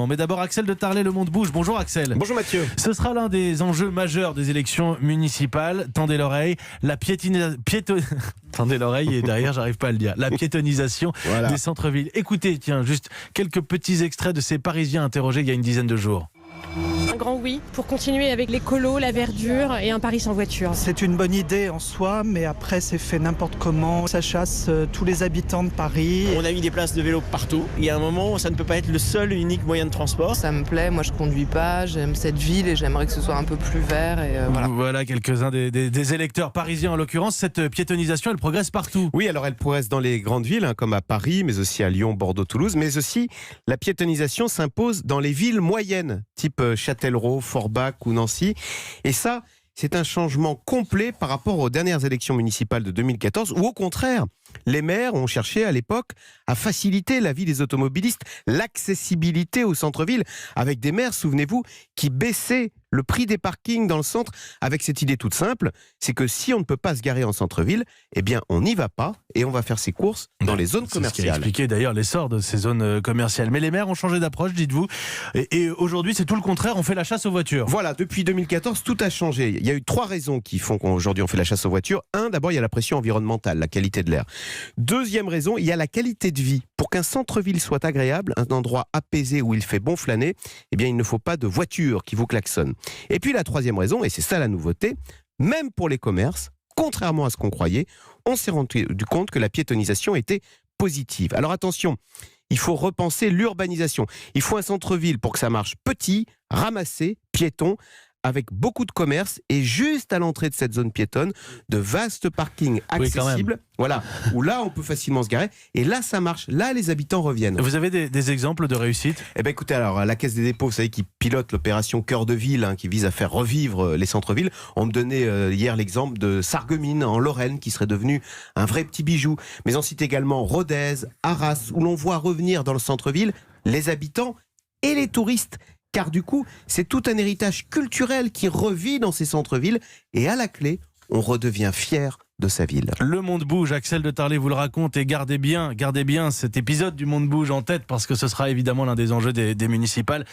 Mais d'abord, Axel de Tarlet, Le Monde bouge. Bonjour Axel. Bonjour Mathieu. Ce sera l'un des enjeux majeurs des élections municipales. Tendez l'oreille, Tendez l'oreille et derrière, j'arrive pas à le dire. La piétonisation des centres-villes. Écoutez, tiens, juste quelques petits extraits de ces Parisiens interrogés il y a une dizaine de jours. Un grand oui pour continuer avec l'écolo, la verdure et un Paris sans voiture. C'est une bonne idée en soi, mais après c'est fait n'importe comment. Ça chasse tous les habitants de Paris. On a mis des places de vélo partout. Il y a un moment où ça ne peut pas être le seul et unique moyen de transport. Ça me plaît, moi je conduis pas, j'aime cette ville et j'aimerais que ce soit un peu plus vert. Et voilà. Voilà quelques-uns des électeurs parisiens en l'occurrence. Cette piétonisation, elle progresse partout. Oui, alors elle progresse dans les grandes villes, comme à Paris, mais aussi à Lyon, Bordeaux, Toulouse. Mais aussi, la piétonisation s'impose dans les villes moyennes, type Châtellerault, Forbach ou Nancy. Et ça, c'est un changement complet par rapport aux dernières élections municipales de 2014, où au contraire, les maires ont cherché à l'époque à faciliter la vie des automobilistes, l'accessibilité au centre-ville, avec des maires, souvenez-vous, qui baissaient le prix des parkings dans le centre, avec cette idée toute simple, c'est que si on ne peut pas se garer en centre-ville, eh bien on n'y va pas et on va faire ses courses dans les zones commerciales. C'est ce qui a expliqué d'ailleurs l'essor de ces zones commerciales. Mais les maires ont changé d'approche, dites-vous, et aujourd'hui c'est tout le contraire, on fait la chasse aux voitures. Voilà, depuis 2014, tout a changé. Il y a eu 3 raisons qui font qu'aujourd'hui on fait la chasse aux voitures. D'abord il y a la pression environnementale, la qualité de l'air. Deuxième raison, il y a la qualité de vie. Pour qu'un centre-ville soit agréable, un endroit apaisé où il fait bon flâner, eh bien il ne faut pas de voiture qui vous klaxonne. Et puis la troisième raison, et c'est ça la nouveauté, même pour les commerces, contrairement à ce qu'on croyait, on s'est rendu compte que la piétonisation était positive. Alors attention, il faut repenser l'urbanisation. Il faut un centre-ville pour que ça marche petit, ramassé, piéton, avec beaucoup de commerces et juste à l'entrée de cette zone piétonne, de vastes parkings accessibles, voilà, où là on peut facilement se garer et là ça marche, là les habitants reviennent. Vous avez des exemples de réussite ? Eh bien écoutez, alors la Caisse des dépôts, vous savez, qui pilote l'opération Cœur de Ville, qui vise à faire revivre les centres-villes, on me donnait hier l'exemple de Sarreguemines en Lorraine qui serait devenu un vrai petit bijou, mais on cite également Rodez, Arras, où l'on voit revenir dans le centre-ville les habitants et les touristes. Car du coup, c'est tout un héritage culturel qui revit dans ces centres-villes et à la clé, on redevient fier de sa ville. Le Monde bouge, Axel de Tarlet vous le raconte et gardez bien cet épisode du Monde bouge en tête parce que ce sera évidemment l'un des enjeux des municipales.